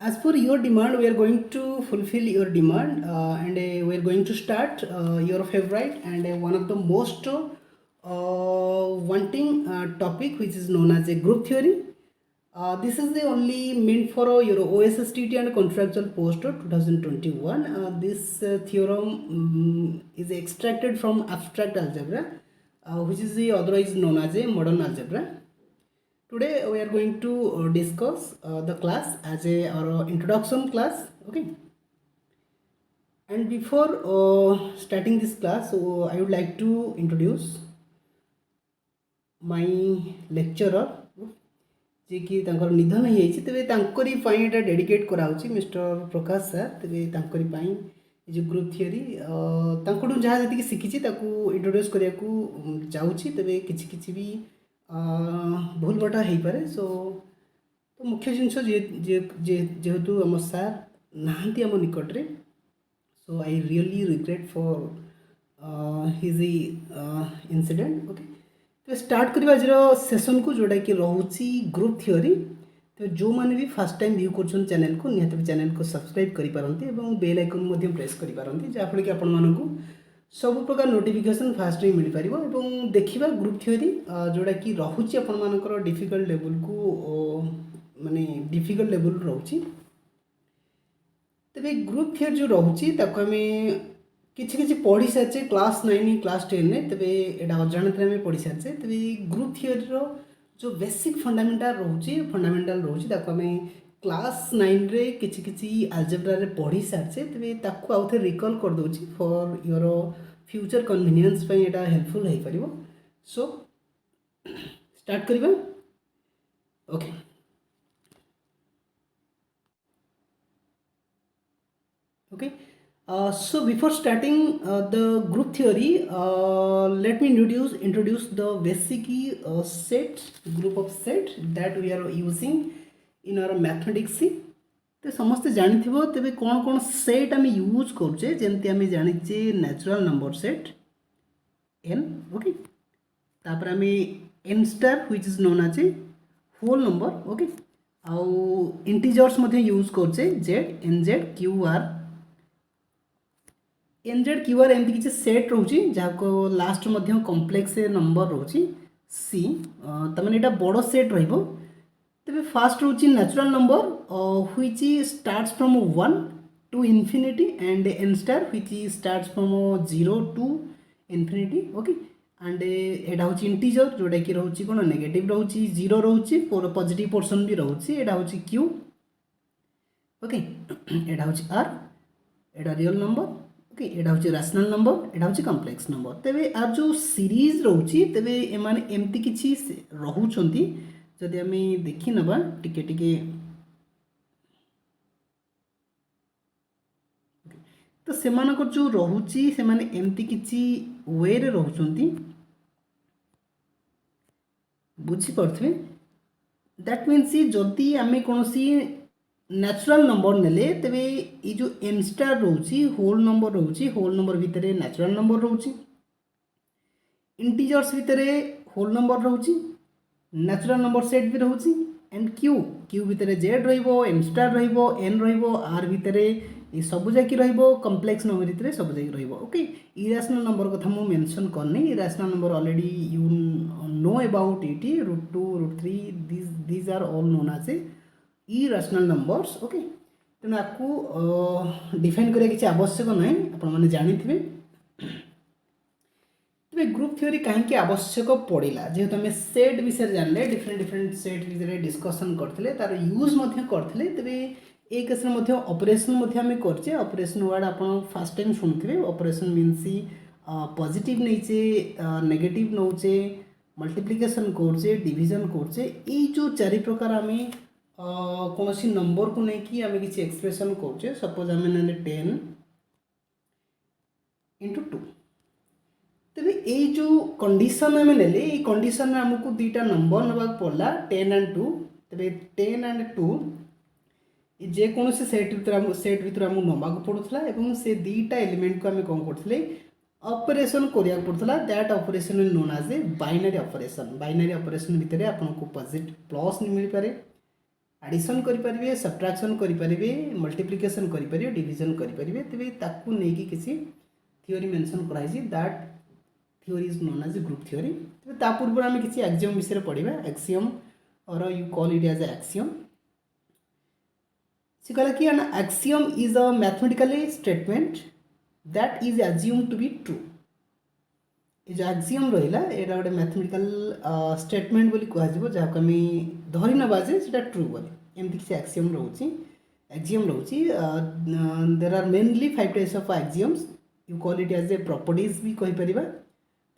As per your demand, we are going to fulfill your demand, and we are going to start your favorite and one of the most wanting topic, which is known as a group theory. This is the only meant for your OSSTT and contractual post of 2021. This theorem is extracted from abstract algebra, which is otherwise known as a modern algebra. Today we are going to discuss the class as a our introduction class. Okay, and before starting this class, I would like to introduce my lecturer, जे कि तांकर निधन हो जाइए तेरे तांकरी पाई एटा dedicate कराउची mister प्रकाश sir तेरे तांकरी पाई जो group theory तांकड़ू जहाँ जी शिखी introduce करने को चाहूँगी तेरे किसी भी भूल बटा हो पारे सो तो मुख्य जिनस जेहेतु आम सार नहांती आम निकटरे so I really regret for his incident okay तो स्टार्ट करवा आज सेसन को जोटा कि रोची ग्रुप थियोरी तो जो मैंने भी फर्स्ट टाइम व्यू कर चैनल को निहत चैनल को सब्सक्राइब करें बेल आइकन प्रेस करें जहाँफल कि आपण सब प्रकार नोटिफिकेशन फास्ट ही मिल पार और देखा ग्रुप थियोरी जोटा कि रोचे आपर डिफिकल्ट लेवल को माने डिफिकल्ट लेवल रोचे तेरे ग्रुप थियोरी जो रोचे आम किसी पढ़ी सारी क्लास 9 क्लास 10 रे तेरे एटा अजाणत आम पढ़ी सारी तेरे ग्रुप थियोरी जो बेसिक फंडामेंटाल रोचे फंडामेंटाल रोचे आम क्लास 9 रे किसी आलजेब्रा रे पढ़ी सारी तेरे आउ थे रिकल कर दूची फॉर योर फ्यूचर कन्वीनियंस पे एटा हेल्पफुल हो पार सो स्टार्ट करवा okay okay so before starting the group theory let me introduce the basic set group of set that we are using in our mathematics तो समस्ते जानी तेरे कौन कौन set आम यूज करुचे जमती आम जाचे natural number set n okay तापर आम n star which is known as whole number okay आउ इंटीजर्स मध्य यूज करुचे z nz qr nz qr एमती किसी सेट रोचे जहाँ को लास्ट मध्य कॉम्प्लेक्स नंबर रोचे c तमें यहाँ बड़ सेट रहिबो तेरे फास्ट रोचे natural number which starts from 1 to infinity and n star which starts from 0 to infinity okay and एटा हूँ इंटीजर जोटा कि रोचे कौन नेगेटिव रोचे 0 रोचे पॉजिटिव पोर्शन भी रोचे एटा हूँ q ओके एटा हूँ r एटा रियल नंबर ओके एटा हूँ रैशनल नंबर एटा हूँ कॉम्प्लेक्स नंबर तेरे आर जो सीरीज रोचे तेरे एमाने एमती किछि रहुचंती जदि आम देखी नबा टिके टिके तो सेमानकर जो रोचे से माने एमती किछि वे रे रोचंती बुझी पड़थे दैट मीन्स जदि आम कौन नेचुरल नंबर नेले तेरे ये जो n स्टार रोचे होल नंबर भितर नेचुरल नंबर रोचे इंटीजर्स भितर होल नंबर रोचे नेचुरल नंबर सेट भी रोचे एंड क्यू भितर Z M star N R भितर ये सब जाकि कॉम्प्लेक्स नंबर भितर सब जाकि ओके इरेशनल नंबर कथा मुझे मेंशन करनी irrational number already you know about it √2 √3 these are all known as irrational numbers okay तेणु आपको डिफाइन करिया किसी आवश्यक ना आपण जानी तेरे ग्रुप थियोरी कहीं आवश्यक पड़ा जेहेतु आम सेट विषय जानले डिफरेंट सेट विषय डिस्कसन करते तार यूज करते तेरे एक केस ऑपरेशन करचे ऑपरेशन वर्ड आप फास्ट टाइम शुणुवे ऑपरेशन मीन्स पॉजिटिव नहींचे नेगेटिव नौचे मल्टीप्लिकेशन करचे डिविजन करचे ये जो चारि प्रकार आम कौन सी नंबर को लेकिन आम किसी एक्सप्रेशन करचे सपोज आम ना 10 × 2 तेरे ये जो कंडीशन आम नेले ये कंडीशन आमको दुईटा नंबर नवा पड़ा 10 and 2 तेरे 10 and 2 जेकोसी सेट भर आमको नवा पड़ूला और से दुईटा एलिमेंट को आम कौन करते ऑपरेशन करिया पड़ता that operation is known as a binary operation भितर आपको पॉजिटिव प्लस मिल पारे एडिशन करें सब्ट्राक्शन करें मल्टीप्लिकेशन करें डिविजन करें तेज ताकू नहीं किसी थियोरी मेंशन कराई that theory is known as group theory तेज पूर्व आम किसी एक्सियम विषय पढ़ा एक्सियम और you call it as axiom सी कहला कि an axiom is a mathematical statement that is assume to be true ये जो एक्सियम रहा यहाँ गोटे मैथमेटिकल स्टेटमेंट बोली कह जहाँ को आम धरी नवा जे से ट्रू बोली एमती किसी एक्सियम रोचे एक्सियम रोचे there are mainly 5 types of axioms you call it as a properties भी कहीपर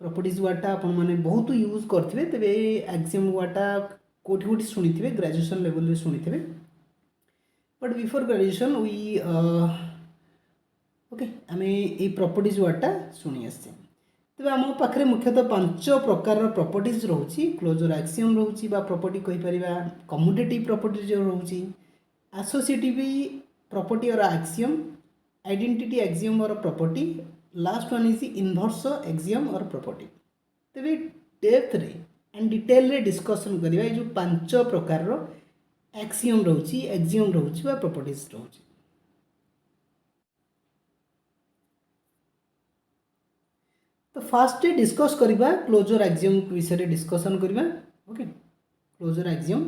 प्रॉपर्टीज वर्डटा आपण मैंने बहुत यूज करेंगे तेरे एक्सियम वर्डटा कोठी कोठी शुणी ग्रेजुएशन लेवल में शुणी but before graduation we okay आम ये प्रॉपर्टीज वर्डटा शुणी आसचे तेज आम पाखे मुख्यतः 5 प्रकार प्रॉपर्टीज रोचे क्लोजर एक्सियम रोचे प्रॉपर्टी कहीपर कम्यूटेटिव प्रॉपर्टी जो रोचे एसोसिएटिव प्रॉपर्टी और एक्सियम आइडेंटिटी एक्सियम और property last one is inverse axiom और प्रॉपर्टी तेरे डेप्थ रे एंड डिटेल रे डिस्कशन करवा जो 5 प्रकार एक्सियम रोचे एक्सियम रोचे प्रॉपर्टीज रोचे तो फास्ट डिस्कस करवा क्लोजर एक्सियम विषय डिस्कसन करवा okay closure axiom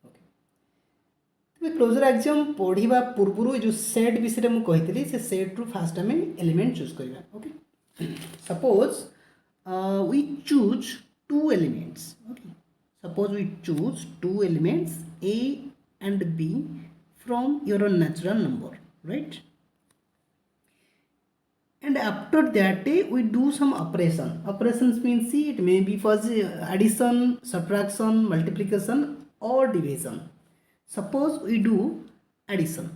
okay closure axiom पढ़ा पूर्व जो सेट विषय मुझे कही से सेट रु फास्ट आम एलिमेंट चूज करवा okay suppose we choose 2 elements okay suppose we choose 2 elements A and B from your natural number right and after that we do some operations means it may be for addition subtraction multiplication or division suppose we do addition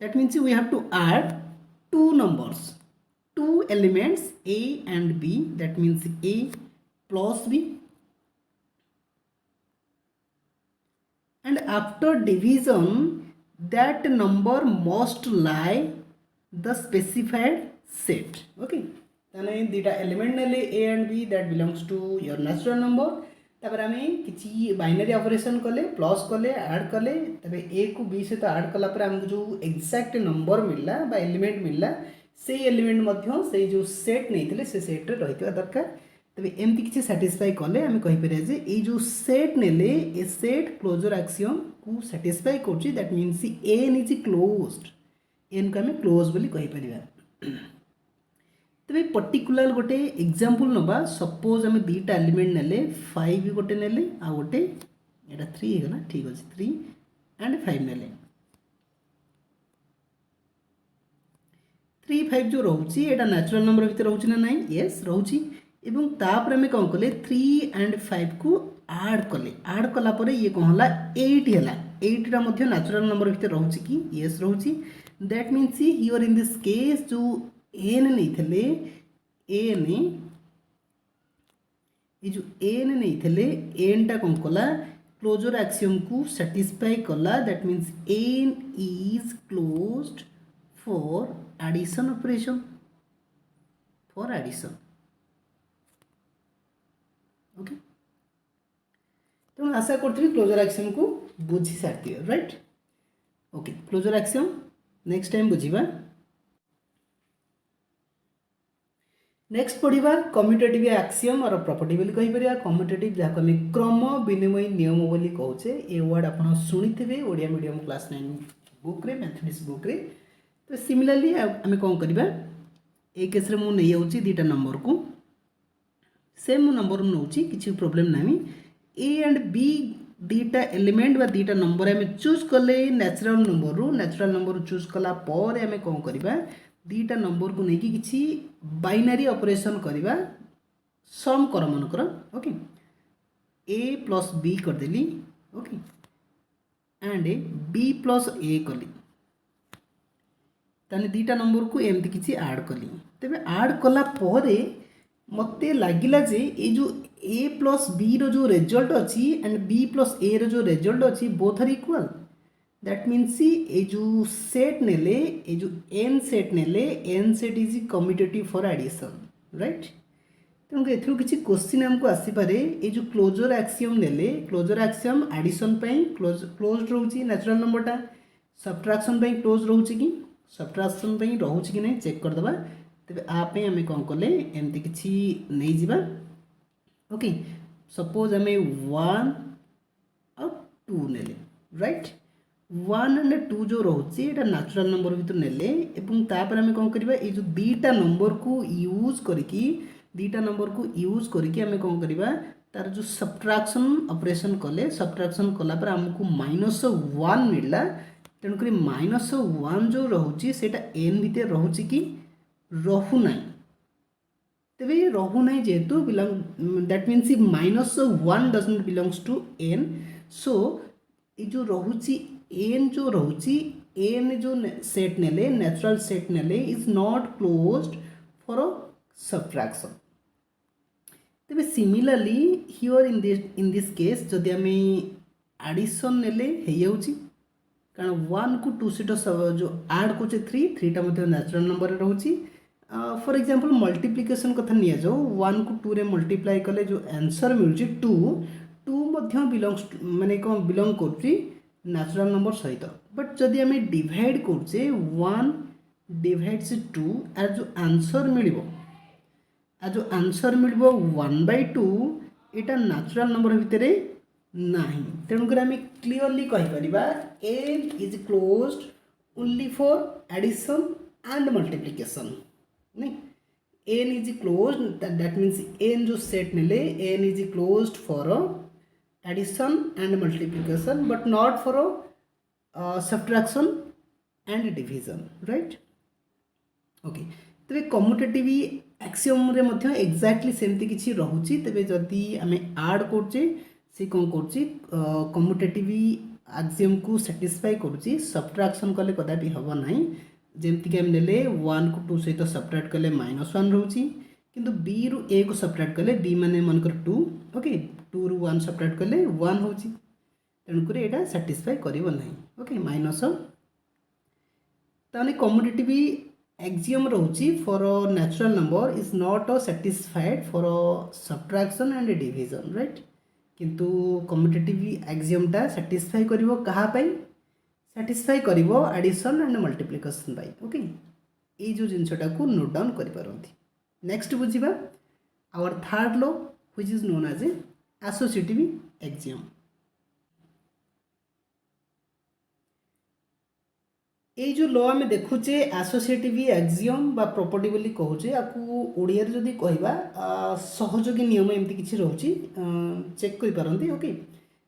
that means we have to add 2 numbers 2 elements A and B that means A plus B and after division that number must lie the specified set okay ताने दीटा element नेले A and B that belongs to your natural number तापर आमे किछि binary operation कले plus कले add कले तबे A को B से तो ऐड कला पर हमको जो एग्जैक्ट नंबर मिलला बा एलिमेंट मिलला से एलिमेंट मध्य से जो सेट नैथिले से सेट रे रहितबा दरकार तबे एमती किछि सैटिस्फाई कले आमे कहि परिया जे ए जो सेट नेले ए सेट क्लोजर एक्सियम को सैटिस्फाई करछि that means N is closed N को आमे क्लोज बोली कहि परिया तबे पर्टिकुलर गोटे एग्जांपल नबा सपोज आमे दीटा एलिमेंट नेले 5 गोटे नेले आ गोटे एटा 3 हे गला ठीक अछि 3 एंड 5 नेले 3 5 जो रहउछि एटा नेचुरल नंबर भीतर रहउछि ना नाही यस रहउछि एवं तापर आमे कोन कले 3 एंड 5 को ऐड कला परे ये कोन हला 8 हला 8 रा मध्ये नेचुरल नंबर भीतर रहउछि कि यस रहउछि that means here in this case जो एन नहीं थे एन ये जो एन नहीं थे एन टा कौन कला क्लोजर एक्सियम को सैटिस्फाई कला that means N is closed for addition operation for addition okay तो आशा करती क्लोजर एक्सियम को बुझी सारी right okay closure axiom next time बुझा नेक्स्ट पढ़ा कम्यूटेटिव एक्सियम और प्रॉपर्टी बोली कहीपर कम्यूटेटिव जहाँ आम क्रम विनिमय नियम बोली कहे ये वर्ड आप शुणी ओडिया मीडियम क्लास 9 बुक रे मैथमेटिक्स बुक रे तो सिमिलरली आम कौन करवा ए केस रे मु नहीं आउची दीटा नंबर को सेम नंबर नौ किसी प्रोब्लेम ना ए एंड बी दीटा एलिमेंट बा दीटा नंबर आम चूज कले नेचुरल नंबर चूज कला पर आम कौन करवा दीटा नंबर को लेकिन किसी बाइनरी ऑपरेशन करवा सम कर मनकर ओके ए प्लस बी करदेली okay and B plus A कली ताने दीटा नंबर को एमती किसी ऐड कली तेबे ऐड कला परे मते लागिला जे ए जो ए प्लस बी रो जो रिजल्ट अच्छी एंड बी प्लस ए रो जो रिजल्ट अच्छी both are equal that means ये जो सेट नेले ये जो एन सेट नेले N set is commutative for addition right तेणुक ए किसी क्वेश्चन आमको आसीपे ये जो क्लोजर एक्सियम ने क्लोजर एक्सियम एडिशन क्लोज रोचे नेचुरल नंबरटा सब्ट्राक्शन क्लोज रोचे कि सब्ट्राक्शन रोचे कि नहीं चेक करदे तेज आप आम कौन कले एमती किसी नहीं जा ओके सपोज आम 1 और 2 ने राइट 1 एंड 2 जो रोचे ये नेचुरल नंबर भर नेले तापर आम कौन करवा ये जो दीटा नंबर को यूज करके दीटा नंबर को यूज करके आम कौन करवा तार जो सब्ट्राक्शन ऑपरेशन कले सब्ट्राक्शन कलापर आमको -1 मिलला तेणुक -1 जो रोचे सेटा एन भितर रोचे कि रहूना तेरे रहूना जेहेतु belong that means -1 doesn't belongs to N so ये जो रोचे एन जो रोचे एन जो सेट नेले नेचुरल सेट नेले is not closed for a subtraction तेरे similarly here in this case जदि आम एडिशन नेले कारण 1 को 2 सहित जो आड कर 3 नेचुरल नंबर रोचे फॉर एग्जांपल मल्टीप्लिकेशन कथा नहीं जाओ 1 को 2 रे मल्टीप्लाई कले जो आंसर मिलूँ 2 बिलोंग्स माने कौन बिलोंग कर नेचुरल नंबर सहित बट जदि आम डिवाइड करछे 1 डिवाइड्स 2 आर जो आंसर मिलिबो आ जो आंसर मिलिबो 1/2 एटा नेचुरल नंबर भितर नहीं तेणुक आम क्लीयरली कहीपर N is closed only for addition and multiplication नहीं N is closed that means N जो सेट नेले N is closed for addition and multiplication but not for subtraction and division right okay तेरे commutative axiom रे मध्य exactly सेमती किछि रहउछि तेबे जदि आमे ऐड करछे से कौन कर कम्यूटेटिव एक्सियम को सैटिस्फाई करुच्ची सब्ट्रैक्शन कले कदापि हम ना जमतीक आम ने 1 को 2 सहित सब्ट्रैक्ट कले -1 रोचे किंतु बी रु ए को सब्ट्रैक्ट कले बी माने मनकर 2 ओके 2 रु 1 सब्ट्रैक्ट कले 1 होची तेणुक यहाँ सैटिस्फाई करिवो नहीं ओके माइनस ताने कम्यूटेटिव एक्सियम रोची for a natural number is not a satisfied for a subtraction and division right किंतु कम्यूटेटिव एक्सियमटा सैटिस्फाई करिवो कहा पाई सैटिस्फाई करिवो एडिशन एंड मल्टीप्लिकेशन पाई ओके ये जो जिनसटा को नोट डाउन करि पारंती नेक्स्ट बुझिबा our third law which is known as a associative axiom ये जो लॉ आम देखुचे एसोसिएटिव एक्सियम बा प्रॉपर्टी बोली कहूचे आपको ओडिया रे जदी कहबा सहयोगी नियम एमती किछि रहउची चेक करि पारंती ओके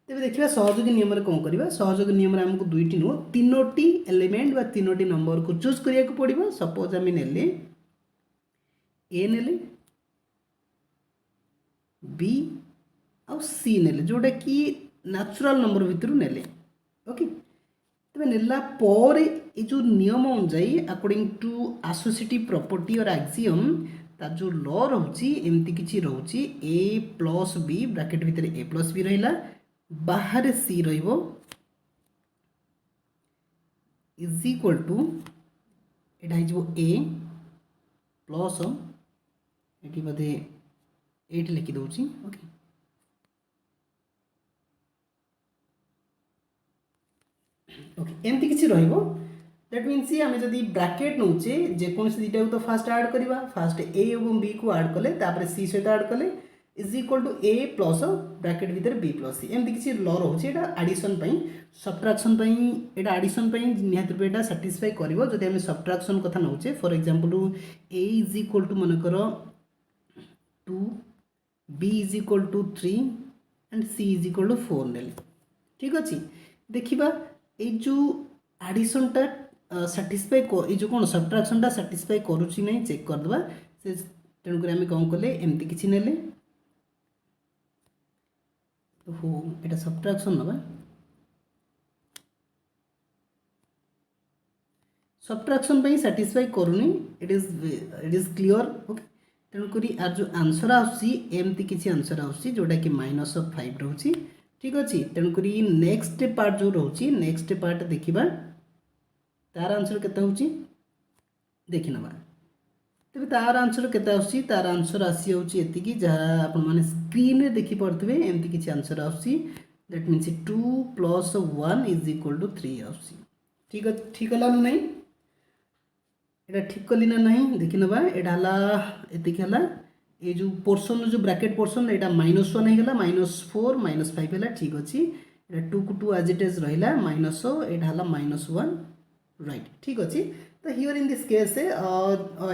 तेबे देखिबा सहयोगी नियम रे कोन करबा सहयोगी नियम रे हमको दुईटी नो तीनोटी एलिमेंट बा तीनोटी नंबर को चूज करिया को पड़िबो सपोज आम नेले ए नेले बी और सी नेले जोटा कि नेचुरल नंबर भितर नेले ओके तेबे नेला पर ये जो नियम अनुजाई अकॉर्डिंग टू एसोसिएटिव प्रॉपर्टी और एक्सियम तार जो लॉ रोची एमती किछि रोची ए प्लस बी ब्रैकेट भितर ए प्लस बी रहिला बाहर सी रहिबो is equal to Etah हिजबो A plus eighty बदे 8 लिखि दउची ओके ओके एमती किछि रहिबो दैट मीन्स आम जदि ब्रैकेट नौचे जेकोसी दुटा को तो फास्ट ऐड करवा फास्ट ए और बी को ऐड कले तापर सी सहित ऐड कले is equal to A plus bracket भितर बी प्लस सी एमती किसी लॉ रोचे एटा एडिशन सब्ट्रैक्शन एटा एडिशन निहाती रूप एटा सैटिस्फाई करिवो जदि आम सब्ट्रैक्शन कथा नौचे for example A is equal to मनकर 2 B is equal to 3 and C is equal to 4 नेले ठीक अच्छे देखिबा ए जो एडिशनटा सैटिस्फाई ये जो कौन सब्ट्रैक्शनटा सैटिस्फाई करुच्ची नहीं चेक करदे से तेणुक आम कौन कले एमती किसी नेले हो एटा सब्ट्रैक्शन नबा सब्ट्रैक्शन पे सैटिस्फाई करूनी इट इज क्लियर ओके तेणुक आर जो आंसर आसी एमती किसी आंसर आसी जोटा कि -5 रोची ठीक अच्छे तेणुक नेक्स्ट पार्ट जो रोची नेक्स्ट पार्ट देखा तार आंसर केते होची देखि नबा तेज तार आंसर केते आसी तार आंसर आसी होची एतिकी जहाँ आपण माने स्क्रीन रे देखि पड़थबे एमती किछि आंसर आसी that means 2 plus 1 is equal to 3 आसी ठीक हला ना नहीं एटा ठीक कली ना नहीं देखि नबा एटा हला एतिकी हला ए जो पोर्शन जो ब्रैकेट पोर्शन एटा -1 हे गला -4 -5 हला ठीक अछि एटा 2 को 2 एज इट इज रहिला माइनस एटा हला -1 राइट ठीक अछि तो here in this case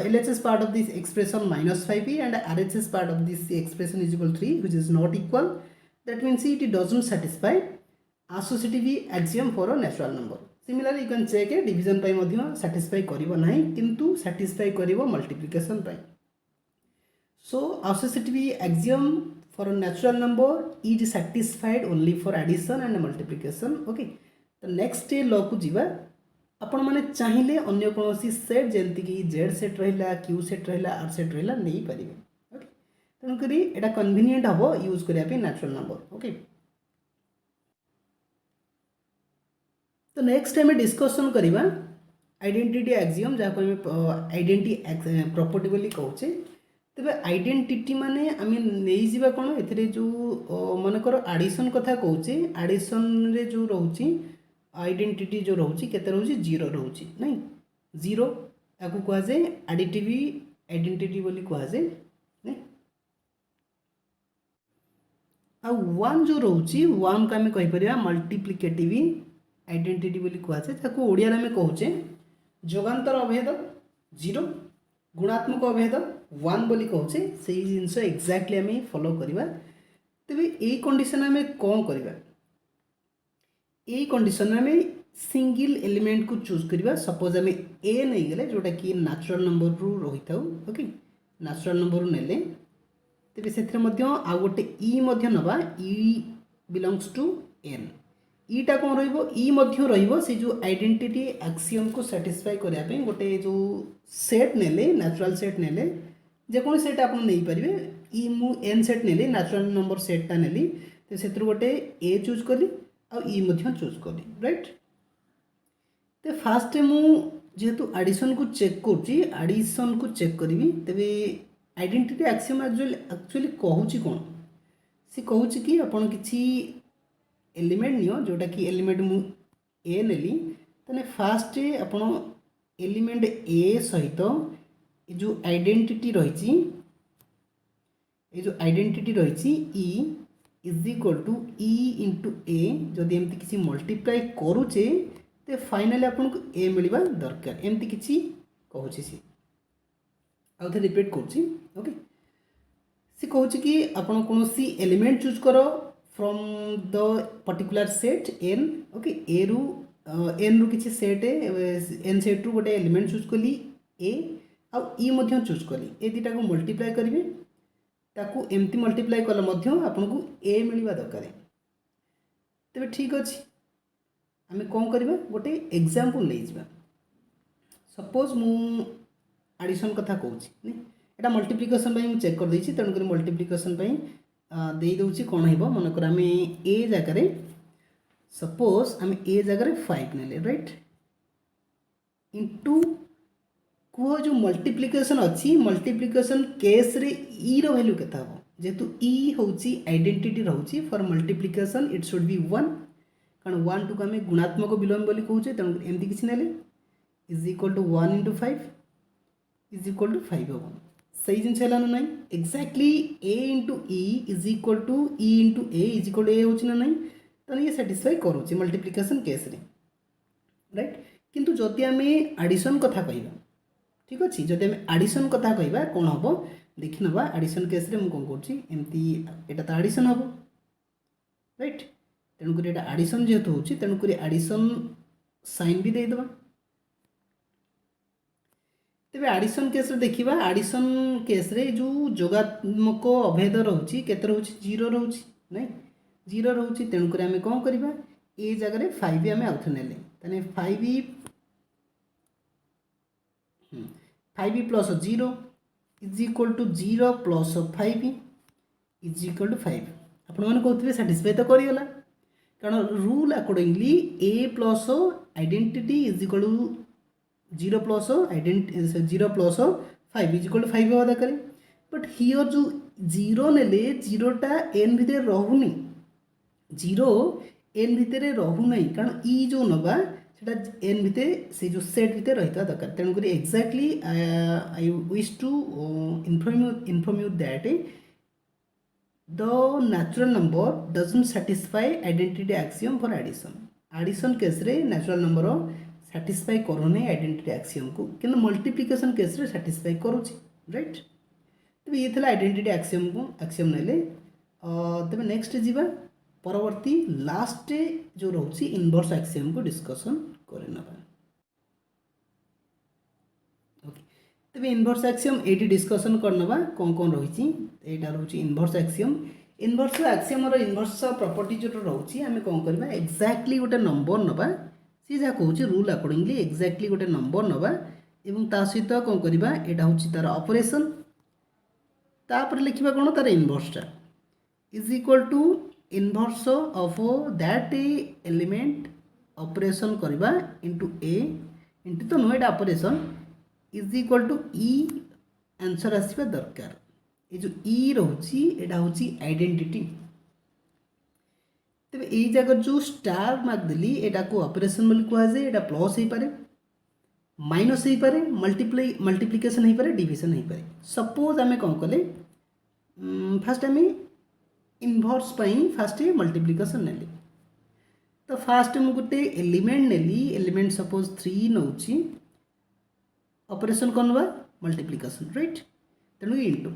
LHS part of this expression -5e and RHS part of this expression is equal to 3 which is not equal that means it doesn't satisfy associative axiom for a natural number. Similarly you can check a division pi Madhya satisfy करिवो नाही किंतु satisfy करिवो multiplication pi. So associative axiom for a natural number is satisfied only for addition and multiplication. Okay, the next law को जीवा आपण माने चाहिए अन्य कौन set जमती कि जेड सेट रहा क्यू सेट रहा आर सेट रहा नहीं पारे. ओके तेणुक एटा कन्वीनियंट हम यूज करने नेचुरल नंबर. ओके तो नेक्स्ट टाइम डिस्कसन करवा आइडेंटिटी एक्सियम जहाँ आम आइडेंटिटी प्रॉपर्टी बोली कहचे. तेज आइडेंटिटी माने आम नहीं जावा कौन ए जो मनकर आडिशन कथा कहचे आडिशन रे जो रोची आइडेंटिटी जो रोची केते रोची 0 रोची नहीं 0 याकू कहा जाए एडिटिव आइडेंटिटी बोली कहा जाए नहीं. आ 1 जो रोची 1 का आम कहि परिया मल्टीप्लिकेटिव आइडेंटिटी बोली कहा जाए ताको ओडिया रे में कहचे जोगांतर अभेद 0 गुणात्मक अभेद 1 बोली कहचे सेही जिंस एक्जेक्टली आम फॉलो करबा. तबे ए कंडीशन आम कोन करबा यही कंडीशन में सिंगल एलिमेंट को चूज करवा. सपोज आम ए नहीं गले जोटा कि नेचुरल नंबर रु रही था. ओके नेचुरल नंबर नेले तेज से आ गोटे ई नवा ई बिलोंग्स टू एन ईटा कौन रो से जो आइडेंटिटी एक्सियम को सैटिस्फाई करने गोटे जो सेट नेले नेचुरल सेट नेले जेको सेट आप नहीं पारे ई मु एन सेट नेली नेचुरल नंबर सेटा नेली तो से गोटे ए चूज कली आ ई चूज कली राइट. तो फास्ट मु जेहेतु एडिशन को चेक करुँची एडिशन को चेक करी तेरे आइडेंटिटी एक्सियम एक्चुअली कहूँ कौन सी कहूँ कि आपन किसी एलिमेंट नियो जोटा कि एलिमेंट मु ए नेली तने फास्ट आपन एलिमेंट ए सहित जो आइडेंटिटी रही E is equal to E into A जदि एमती किसी मल्टीप्लाई करुचे तो फाइनली आपन को ए मिलवा दरकार एमती किसी कहूँ सी आउ थे रिपीट करुँची. ओके सी कहूँ कि आपन कौन सी एलिमेंट चूज करो from the particular set N. Okay A रु एन रु किसी सेट एन सेट रु गोटे एलिमेंट चूज कली ए आउ ई चूज कली ए दुटा को मल्टीप्लाई करेंगे ताकू एमती मल्टीप्लाई कले आपन को ए मिलवा दरकार. तेरे ठीक अच्छे आम कौन करवा गोटे एग्जांपल ले जा. सपोज मु एडिशन कथा कहूँ नहीं एटा मल्टीप्लिकेशन मुझे चेक कर देछि तेणुक मल्टीप्लिकेशन दे दूसरी कौन हो मनकर आम ए जगार सपोज आम ए जगार 5 नेले राइट इंटू कह जो मल्टीप्लिकेशन अच्छी मल्टीप्लिकेशन केस रे ई रो वैल्यू केता हो जेतु ई होची आइडेंटिटी रहउची for multiplication it should be 1 कारण 1 टू को आम गुणात्मक विलोम बोली कहूचे तेणु एमती किसी नेले is equal to 1 into 5 is equal to 5 हो सही जिन है ना नहीं exactly A into E is equal to E into A is equal to A होची ना नहीं तो ये सैटिस्फाई करूँ मल्टीप्लिकेशन केस रे राइट. किंतु जदि आम एडिशन कथा कहवा ठीक अच्छे जदि आम एडिशन कथा कहवा कौन हम देखी नवा एडिशन केस रे कौन करमती एटा तो एडिशन हम राइट तेणुक एडिशन जेहेतु होची तेणुक एडिशन साइन भी देदेबा. तेरे एडिशन केस रे देखिबा एडिशन केस रे जो जोगात्मक अभेद रोची केते रोची 0 रोची नहीं 0 रोची तेणुक आम कौन करवा ए जगह 5 आम आउथ नेले तने 5 plus 0 is equal to 0 plus 5 is equal to 5 आपण मैंने कहते साटिस्फाई तो करीगला कारण rule accordingly A plus identity is equal to 0 plus 5 is equal to 5 हवा दरकार बट हियर जो 0 नेले 0टा n भितर रहुनी 0 n भितर रहुना कारण ई जो नवा सेटा n भितर से जो सेट भितर रहिता दरकार तेणुक exactly I wish to inform you that the natural number doesn't satisfy identity axiom for addition case रे natural number satisfy करूने identity axiom को किंतु multiplication केस रे satisfy करूची राइट तबे ये थला identity axiom को axiom नेले तबे नेक्स्ट जीवा परवर्ती लास्ट जो रहउची इनवर्स axiom को डिस्कशन करे नबा ओके तबे इनवर्स axiom एटी डिस्कशन करनबा कोन रहिची एटा रहउची इनवर्स axiom रो इनवर्स प्रॉपर्टी जो रहउची हमें कोन करबा एक्जेक्टली गोटे नंबर नबा सी जा कहउची रूल अकॉर्डिंगली एक्जेक्टली गोटे नंबर नबा एवं ता सहित कोन करबा एटा होची तार ऑपरेशन तापर लिखिबा कोन तार इनवर्स टा is equal to inverse of that element operation करबा इनटू ए इनटू तो नो एटा operation is equal to E answer आसीबा दरकार ये जो ई रोची एटा होची आइडेंटिटी तबे ए जगह जो स्टार मार्क दिली एटा को ऑपरेशन बोली कुआ जे एटा प्लस हे पारे माइनस हे पारे मल्टीप्लिकेशन हे पारे डिवीजन हे पारे सपोज हमें कोन कले फर्स्ट हमें इनवर्स पई फर्स्ट मल्टीप्लिकेशन नेली तो फर्स्ट हम गुटे एलिमेंट नेली एलिमेंट सपोज 3 नउची ऑपरेशन करनवा मल्टीप्लिकेशन राइट तेणु into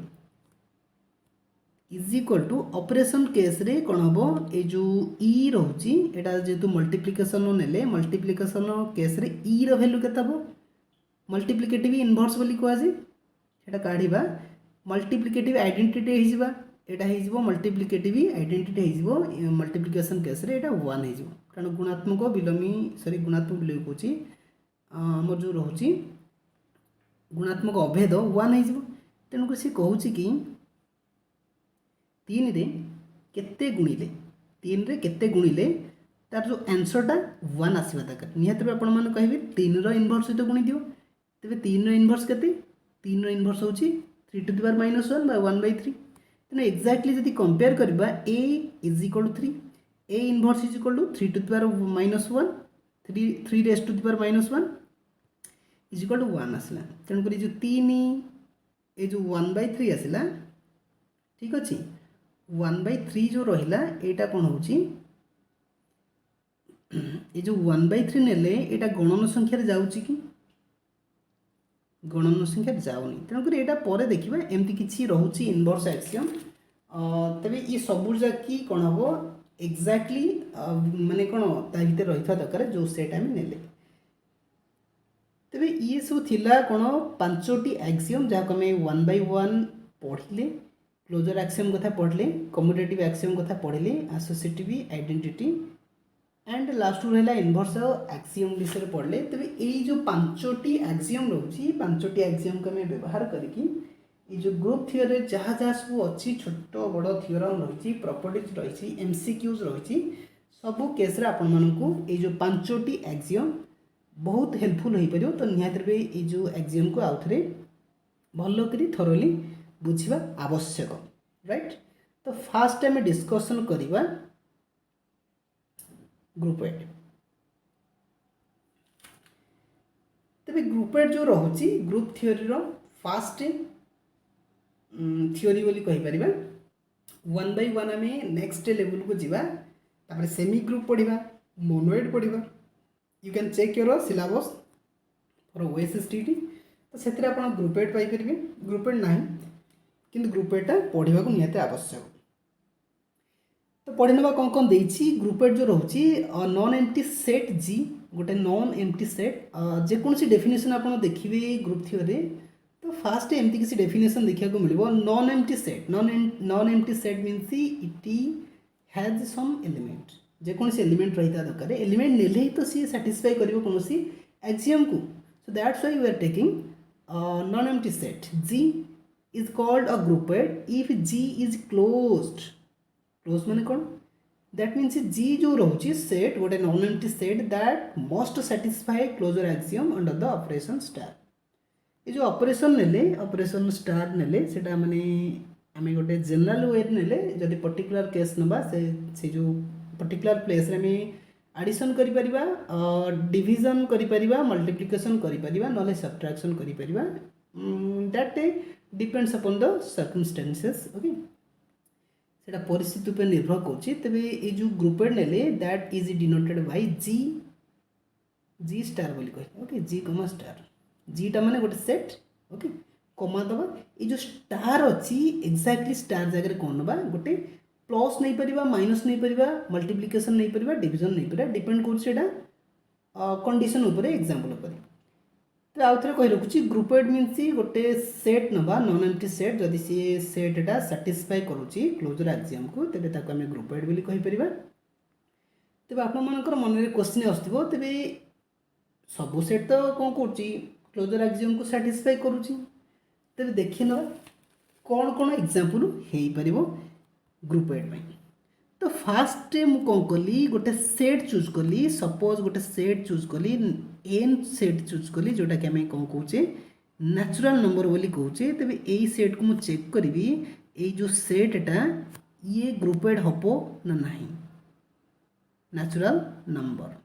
is equal to operation case रे कोन हबो ए जो ई रहउची एटा जेतु मल्टीप्लिकेशन नेले मल्टीप्लिकेशन केस रे ई रो वैल्यू केता हबो मल्टीप्लिकेटिव इनवर्स बोली कोआ जे एटा काढिबा मल्टीप्लिकेटिव आइडेंटिटी हे जिबा एटा हे जिवो मल्टीप्लिकेटिव आइडेंटिटी हे जिवो मल्टीप्लिकेशन केस रे एटा 1 हे जिवो कारण गुणात्मक बिलोमी सॉरी गुणात्मक बिलोमी कोची हमर जो रहउची गुणात्मक अभेद 1 हे जिवो तेणुक से कहूची कि 3 रे केते गुणिले 3 रे केते गुणिले तार जो आंसर टा 1 आसीबा दरकार निहात रे आपण माने कहबे 3 रो इनवर्स सहित गुणी दियो तबे 3 रो इनवर्स केते 3 रो इनवर्स होची 3 टू द पावर -1 बाय 1/3 तने एक्जेक्टली जदी कंपेयर करबा a is equal to 3 a inverse is equal to 3 to the power -1 3 raise to the power -1 is equal to 1 आसला तेणु करी जो 3 ए जो 1/3 आसला ठीक अछि 1/3 जो रहिला एटा कोन होची ए जो 1/3 नेले एटा गणन संख्या रे जाउची कि गणन संख्या जाउनी तेणु करी एटा परे देखिबा एमती किछि रहउची इनवर्स एक्सियम तबे ये सबु जाकी कोन हबो एक्जेक्टली माने कोन ता भीतर रहिथा दरकार जो सेट हम नेले तबे ये सब थिला कोन पांचोटी एक्सियम जा को हमें 1 बाय 1 पढिले क्लोजर एक्सियम कथा पढ़ले कम्यूटेटिव एक्सियम कथा पढ़ले एसोसिएटिव आइडेंटिटी एंड लास्ट रहला इनवर्स एक्सियम विषय पढ़ले तबे एई जो पांचोटी एक्सियम रहउची पांचोटी एक्सियम को हमें व्यवहार करके ये जो ग्रुप थ्योरी जहाँ जहाँ सब अच्छी छोट बड़ थ्योरम रही प्रॉपर्टीज रही एमसीक्यूज रही सबू केस आपण मानू ये जो पांचोटी एक्सियम बहुत हेल्पफुल हो पार तो निहाती ये जो एक्सियम को आउ थे भल थरोली बुझा आवश्यक राइट तो फास्ट आम डिस्कसन करवा ग्रुप एट तबे ग्रुप एट जो रहुची ग्रुप थ्योरी रो फास्ट थ्योरी बोली कहि परिबा 1 बाय 1 आम नेक्स्ट लेवल को जीवा तापर सेमी ग्रुप पढ़िबा मोनोइड पढ़िबा you can check your syllabus for OSSTT तो से आप ग्रुप एट पाइपर ग्रुप एट ना कि ग्रुप एटा पढ़ा को निहाती आवश्यक तो पढ़ी ना कौन देती ग्रुप एट जो रोचे नॉन एम्प्टी सेट जी गोटे नॉन एम्प्टी सेट जेकोसी डेफिनेशन आप देखिए ग्रुप थ्योरी तो फास्ट एमती किसी डेफिनेशन देखा मिले non empty set non empty set means it has some element जेकोसी एलिमेंट रही दरकार एलिमेंट नेले ही तो सी साटिस्फाई कर कौन एक्सियम को so that's why we are taking non empty set G is called a group at if G is closed closed माने कौन that means G जो रोची सेट गोटे non empty set that must satisfy closure axiom under the operation star ये जो operation नेले operation star नेले सेटा माने आमे गोटे जनरल वे नेले जदि पर्टिकुलर केस नबा से जो पर्टिकुलर प्लेस रे आमे एडिशन करि परिबा डिवीजन करि परिबा मल्टीप्लिकेशन करि परिबा नले सब्ट्रैक्शन करि परिबा that depends upon the circumstances okay सेटा परिस्थिति पे निर्भर करछि तबे ए जो ग्रुपेड नेले that is denoted by G star बोली कहि ओके जी कमा स्टार जी टा माने गोटे सेट ओके कमा दबा ये जो स्टार अच्छी एक्जाक्टली स्टार जगह कौन नबा गोटे प्लस नहीं परिबा माइनस नहीं परिबा मल्टीप्लिकेशन नहीं परिबा डिवीजन नहीं परिबा डिपेंड करछेडा कंडीशन ऊपर एग्जांपल ऊपर तो आउ थरे कहि रखुची ग्रुपेड मींस गोटे सेट नबा नॉन एम्प्टी सेट जदि से सेट एटा सैटिस्फाई करूची क्लोजर एक्सियम को तबे ताको हमें ग्रुपेड बोली कहि परिबा तबे आपण मानकर मन रे क्वेश्चन आस्तबो तबे सब सेट तो कोन करची क्लोजर एक्सियम को सैटिस्फाई करूची तबे देखि न कौन कौन एग्जांपल हे परिबो ग्रुपेड में तो फास्ट मु कौन कली गोटे सेट चूज कली सपोज गोटे सेट चूज कली एन सेट चूज कली जोटा कि हमें कौन कहूचे नेचुरल नंबर बोली कहूचे तबे एई सेट को मु चेक करिवि एई जो सेट एटा ये ग्रुपेड हबो ना नहीं नेचुरल नंबर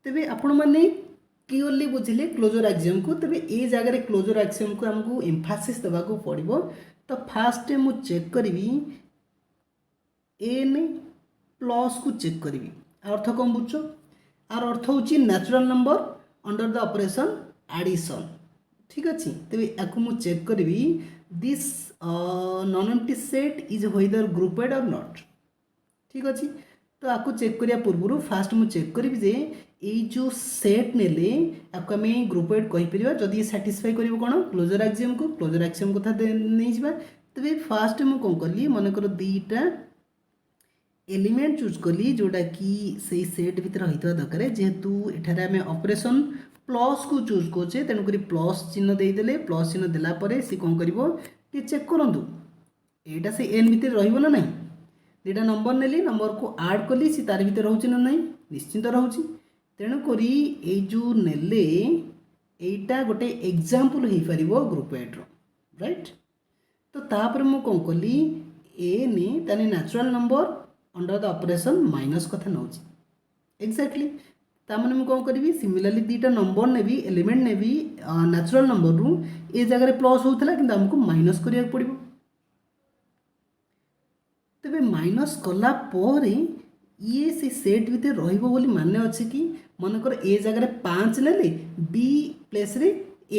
तबे आपण माने क्लियरली बुझिले क्लोजर एक्सियम को तबे ए जगह रे क्लोजर एक्सियम को हमको एम्फासिस देबा को पड़िबो तो फास्ट मु चेक करिवि एन प्लस को चेक करिवि अर्थ कौन बुझो आर अर्थ होची natural number under the operation addition ठीक अछि तबे याकु मु चेक करिवि this non empty set is whether grouped और नॉट ठीक अछि तो आपको चेक करिया पूर्व फास्ट मु चेक करी जे ये जो सेट नेले आपको हमें ग्रुपेड कहि परिबा जदि सैटिस्फाई करिवो कोन क्लोजर एक्सियम कथा नै जिबा तबे फास्ट मु कोन करली मन कर दीटा एलिमेंट चूज कली जोटा कि से सेट भीतर होइतबा दरकार जेहेतु एठारे हमें ऑपरेशन प्लस को चूज करछे तेनु करी प्लस चिन्ह दे देले प्लस चिन्ह देला परे से कोन करिवो कि चेक करंतु एटा से एन भीतर रहिबो ना नहीं दुटा नंबर नेली नंबर को ऐड कली सी तार भीतर रहउछि ना नहीं निश्चिंत रहउछि तेणु करी ए जो नेले एटा गोटे एग्जांपल हे परिबो ग्रुपेड रो राइट तो तापर मु कोन कली ए ने ताने natural number under the operation minus कथा नउछि एक्जेक्टली ता माने मु कोन करबी सिमिलरली दुटा नंबर नेबी एलिमेंट नेबी नेचुरल नंबर रु ए जगह रे प्लस होउथला किंतु हमको माइनस करिया पड़िबो तबे माइनस कला परे ये से सेट भीतर रहिबो बोली माने अछि कि मनकर ए जगह रे 5 नेले बी प्लेस रे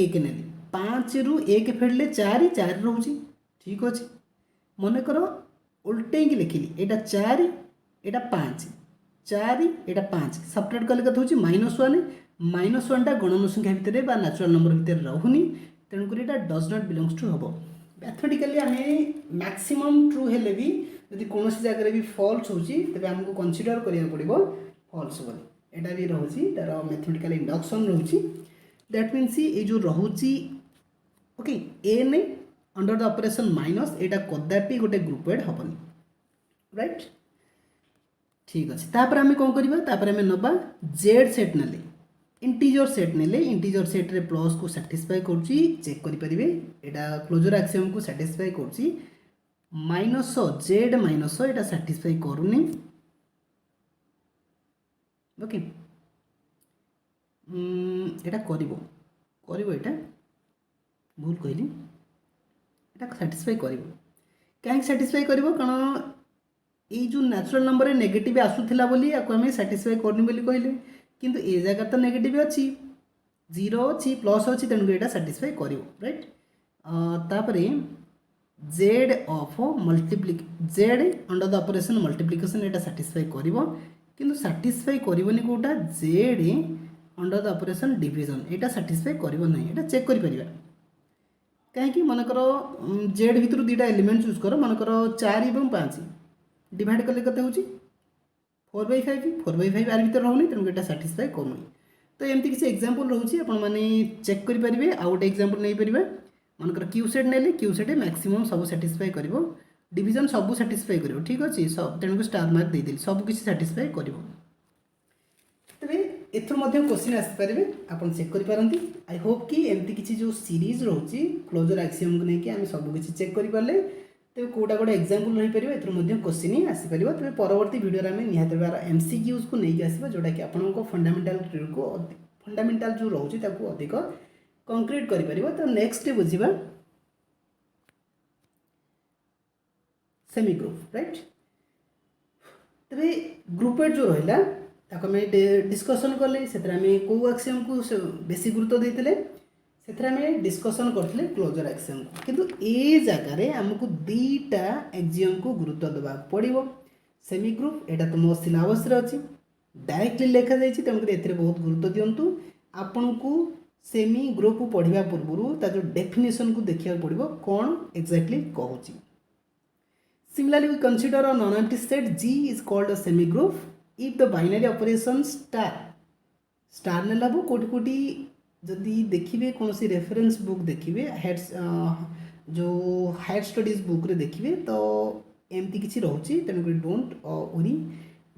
1 नेले 5 रु 1 फेडले 4 रहउछि ठीक अछि मनकर उल्टे की लिखिली एटा 4 एटा 5 4 एटा 5 सब्ट्रैक्ट कले कत होछि -1 टा गणन संख्या भीतर बा नेचुरल नंबर भीतर रहउनी तेनु करी एटा डज नॉट बिलोंग्स टू हबो मैथमेटिकली हमें मैक्सिमम ट्रू हेले भी यदि कौन जगह भी फॉल्स होची तबे हमको कंसीडर करिया पड़िबो फॉल्स बोली एटा भी रहउची तार मैथमेटिकल इंडक्शन रहउची दैट मींस ये जो रहउची okay N under the operation minus एटा कदापि गोटे ग्रुपेड हबनी राइट ठीक अछि तापर हमें कोन करबा तापर हमें नबा जेड सेट नेले इंटीजर सेट रे प्लस को सैटिस्फाई करछि चेक करि परिबे एटा क्लोजर एक्सियम को सैटिस्फाई करछि माइनस जेड माइनस एटा सैटिस्फाई करूनी ओके एटा करिवो एटा भूल कहली एटा सैटिस्फाई करिवो काहे सैटिस्फाई करिवो कारण ए जो नेचुरल नंबर रे नेगेटिव आसुथिला बोली याको हमें सैटिस्फाई करनी बोली कहले किंतु ए जगह तो नेगेटिव अच्छी 0 अच्छी प्लस अच्छी तेणुक एटा सैटिस्फाई करिवो राइट तापरे Z of Z under the operation multiplication एटा सैटिस्फाई करिवो किंतु सैटिस्फाई करिवोनी कोटा Z under the operation division एटा सैटिस्फाई करिवो नहीं एटा चेक करि परिबा कहीं मनकर जेड भितर दुटा एलिमेंट चूज कर मनकर 4 और 5 डिवाइड कले कते होची 4/5 आर भीतर रहउनी तेणुक एटा सैटिस्फाई करूनी तो एमती किसी एग्जांपल रहउची आपण माने चेक करि परिबे आ गोटे एग्जांपल नै परिबे मनकर क्यू सेट नेले क्यू सेट मैक्सिमम सब सैटिस्फाई करिवो डिवीजन सब सैटिस्फाई करिवो ठीक अछि सब तेणुक स्टार मार्क दे देली सब किसी सैटिस्फाई करिवो तबे एथुर मध्य क्वेश्चन आसीपारे आपन चेक करि पारंती। आई होप कि एमती किसी जो सीरीज रोची क्लोजर एक्सियम को लेके आम सब किसी चेक करि पारले तेरे कोटा गोटे एग्जांपल रही पारिबो एथुर मध्य क्वेश्चन ही आसी पारिबो। तेरे परवर्ती वीडियो रे आम निहात बार एमसीक्यूज को लेके आसीबा जोटा कि आपनको फंडामेंटल जो रोची ताको अधिक कंक्रीट करि पारिबो। तो नेक्स्ट बुझिबा सेमी ग्रुप राइट। तबे ग्रुपेड जो रहिला ताको में डिस्कशन कले सेतरा में को एक्सियम को बेसी गुरुत्व देथिले सेतरा में डिस्कशन करथिले क्लोजर एक्सियम को। किंतु ए जगह रे हमको दीटा एक्सियम को गुरुत्व देबा पड़िबो। सेमी ग्रुप एटा तो मो सिलेबस रे अछि डायरेक्टली लिखा जायछि तमक एथिरे बहुत गुरुत्व दियंतु। आपनको सेमी ग्रुप को पढ़िबा पूर्वरु ता जो डेफिनेशन को देखिया पड़िबो कोन exactly कहूची। Similarly, we consider a non-empty set G is called a semi-group if the binary operation star ने लाबो कोटि कोटि जदि देखिबे कौन सी रेफरेंस बुक देखिबे हेड्स जो हायर स्टडीज बुक रे देखिबे तो एमती किछि रहउची तेनु डोंट वरी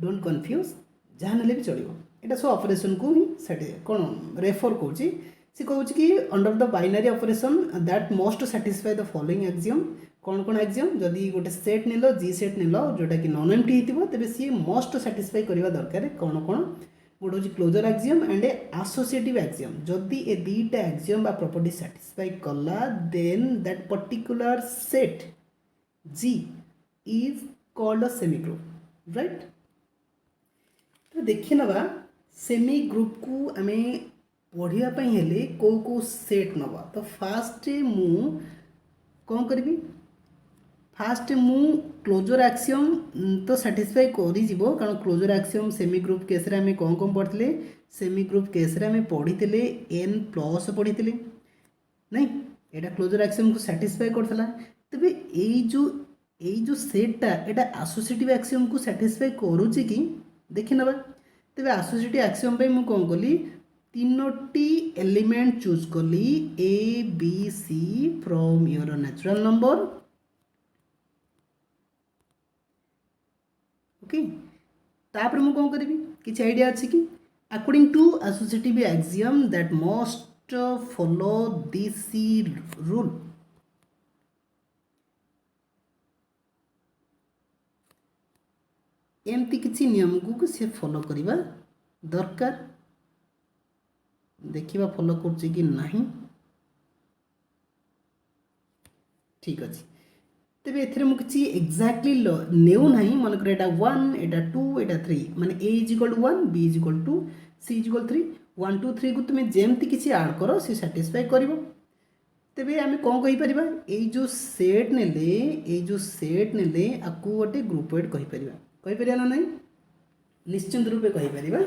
डोंट कंफ्यूज जहां नेले भी चलिबो। एटा सो ऑपरेशन को ही सेट कोन रेफर कोची से कहउची कि under the binary operation that most satisfy the following axiom कौन कौन एक्सियम जदि गोटे सेट नेलो जी सेट नेलो जोटा कि नॉन एम्प्टी हितिबो तेबे सी मोस्ट सैटिस्फाई करबा दरकार कौन कौन गोटे होची closure axiom and associative axiom. जदि ए दीटा एक्सियम बा प्रॉपर्टी सैटिस्फाई कला then that particular set G is called a semi group right. तो देखि नबा सेमी ग्रुप को आमे पढ़िया पई हेले को सेट नबा। तो फास्ट मु कौन करबी फास्ट मु क्लोजर एक्सियम तो सैटिस्फाई करी जीवो कारण closure axiom semi group case रे हमें कौन कौन पढ़िले सेमी ग्रुप केस रे हमें पढ़ीतिले n प्लस पढ़ीतिले नहीं एटा क्लोजर एक्सियम को सैटिस्फाई करथला। तबे एई जो सेटटा एटा एसोसिएटिव एक्सियम को सैटिस्फाई करूची कि देखि नबा। तबे एसोसिएटिव एक्सियम पे मु कौन कली तीनोटी एलिमेंट चूज कली A B C from your natural number okay. तापर मु कौन करी किसी आइडिया अच्छी कि according to associative axiom that must follow this rule एमती किसी नियम को से फॉलो करवा दरकार देखिबा फॉलो करछि कि नहीं ठीक अछि। तेबे एथरे मु किछि एक्जेक्टली नेउ नाही मनकर एटा 1 एटा 2 एटा 3 माने a = 1 b = 2 c = 3 1 2 3 को तुमे जेमति किछि ऐड करो से सैटिस्फाई करिवो। तेबे आमे कोन कहि परिबा ए जो सेट नेले आकु गोटे ग्रुपेड कहि परिबा ना नहीं निश्चित रूपे कहि परिबा